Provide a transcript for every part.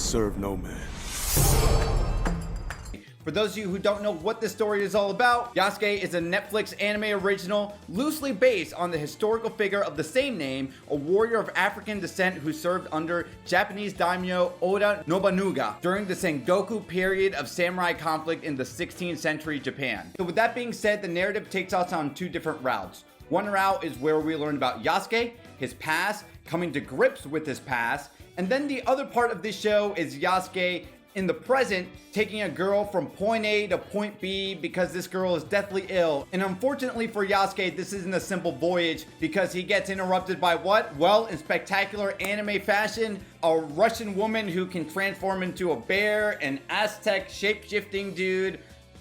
serve no man. For those of you who don't know what this story is all about, Yasuke is a Netflix anime original loosely based on the historical figure of the same name, a warrior of African descent who served under Japanese daimyo Oda Nobunaga during the Sengoku period of samurai conflict in the 16th century Japan. So with that being said, the narrative takes us on two different routes. One route is where we learn about Yasuke, his past, coming to grips with his past, and then the other part of this show is Yasuke in the present, taking a girl from point A to point B because this girl is deathly ill. And unfortunately for Yasuke, this isn't a simple voyage because he gets interrupted by what? Well, in spectacular anime fashion, a Russian woman who can transform into a bear, an Aztec shape-shifting dude,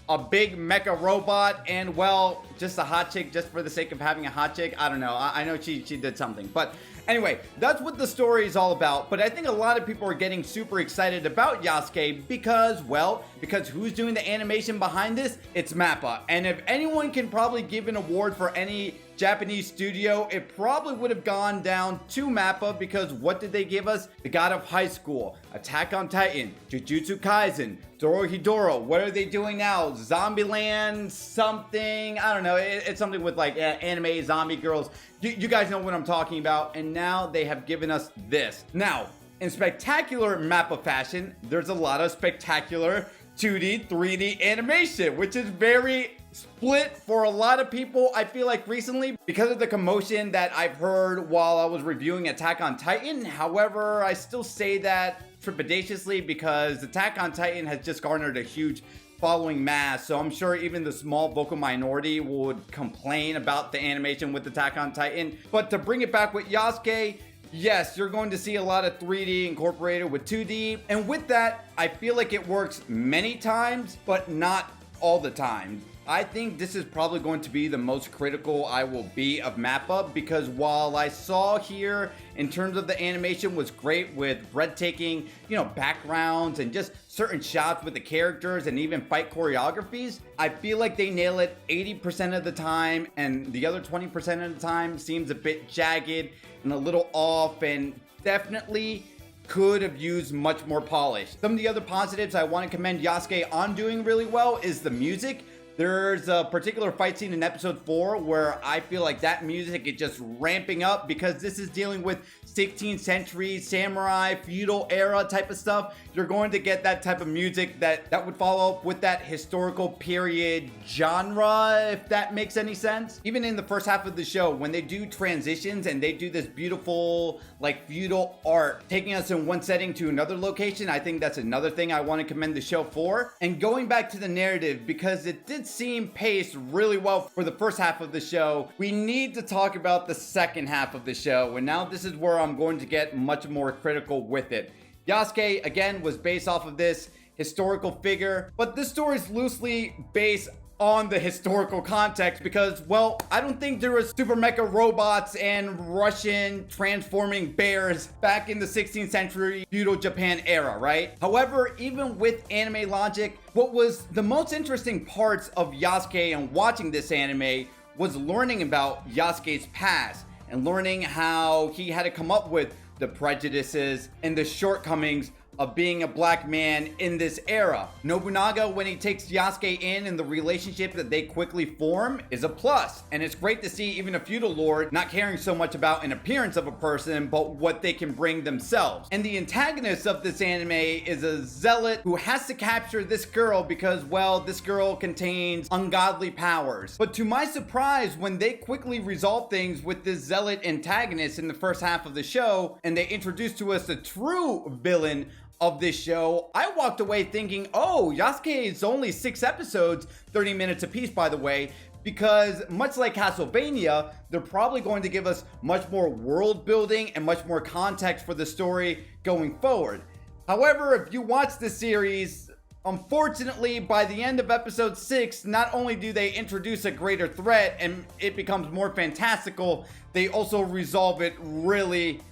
a big mecha robot, and well, just a hot chick just for the sake of having a hot chick. I don't know. I know she did something, but anyway, that's what the story is all about. But I think a lot of people are getting super excited about Yasuke because, well, because who's doing the animation behind this? It's Mappa. And if anyone can probably give an award for any Japanese studio, it probably would have gone down to Mappa because what did they give us? The God of High School, Attack on Titan, Jujutsu Kaisen, Dorohedoro. What are they doing now? Zombieland something? I don't know. It's something with like anime zombie girls. You guys know what I'm talking about. And now they have given us this. Now, in spectacular Mappa fashion, there's a lot of spectacular 2D, 3D animation, which is very split for a lot of people. I feel like recently because of the commotion that I've heard while I was reviewing Attack on Titan. However, I still say that trepidatiously because Attack on Titan has just garnered a huge following mass, so I'm sure even the small vocal minority would complain about the animation with Attack on Titan. But to bring it back with Yasuke, yes, you're going to see a lot of 3D incorporated with 2D, and with that, I feel like it works many times, but not all the time. I think this is probably going to be the most critical I will be of Mappa because while I saw here in terms of the animation was great with breathtaking, backgrounds and just certain shots with the characters and even fight choreographies, I feel like they nail it 80% of the time and the other 20% of the time seems a bit jagged and a little off and definitely could have used much more polish. Some of the other positives I want to commend Yasuke on doing really well is the music. There's a particular fight scene in episode 4 where I feel like that music is just ramping up because this is dealing with 16th century samurai feudal era type of stuff. You're going to get that type of music that would follow up with that historical period genre, if that makes any sense. Even in the first half of the show, when they do transitions and they do this beautiful like feudal art, taking us in one setting to another location, I think that's another thing I want to commend the show for. And going back to the narrative, because it did seem paced really well for the first half of the show, we need to talk about the second half of the show, and now this is where I'm going to get much more critical with it. Yasuke, again, was based off of this historical figure, but this story is loosely based on the historical context because, well, I don't think there was super mecha robots and Russian transforming bears back in the 16th century feudal Japan era, right? However, even with anime logic, what was the most interesting parts of Yasuke and watching this anime was learning about Yasuke's past and learning how he had to come up with the prejudices and the shortcomings of being a black man in this era. Nobunaga, when he takes Yasuke in and the relationship that they quickly form is a plus. And it's great to see even a feudal lord not caring so much about an appearance of a person, but what they can bring themselves. And the antagonist of this anime is a zealot who has to capture this girl because, well, this girl contains ungodly powers. But to my surprise, when they quickly resolve things with this zealot antagonist in the first half of the show, and they introduce to us the true villain of this show, I walked away thinking, oh, Yasuke is only 6 episodes, 30 minutes apiece, by the way, because much like Castlevania, they're probably going to give us much more world building and much more context for the story going forward. However, if you watch this series, unfortunately, by the end of episode 6, not only do they introduce a greater threat and it becomes more fantastical, they also resolve it really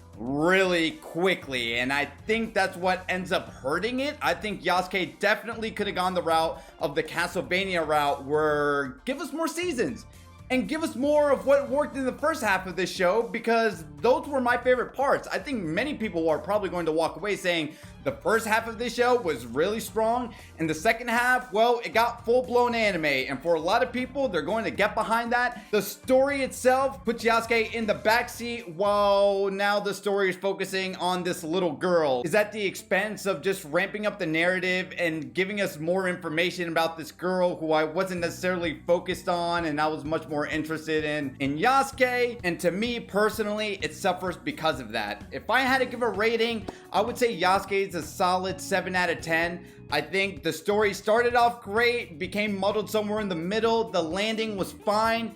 quickly, and I think that's what ends up hurting it. I think Yasuke definitely could have gone the route of the Castlevania route where give us more seasons, and give us more of what worked in the first half of this show, because those were my favorite parts. I think many people are probably going to walk away saying the first half of this show was really strong, and the second half, well, it got full-blown anime, and for a lot of people, they're going to get behind that. The story itself puts Yasuke in the backseat, while now the story is focusing on this little girl. Is at the expense of just ramping up the narrative and giving us more information about this girl who I wasn't necessarily focused on, and I was much more interested in Yasuke. And to me personally, it suffers because of that. If I had to give a rating, I would say Yasuke is a solid 7 out of 10. I think the story started off great, became muddled somewhere in the middle, the landing was fine.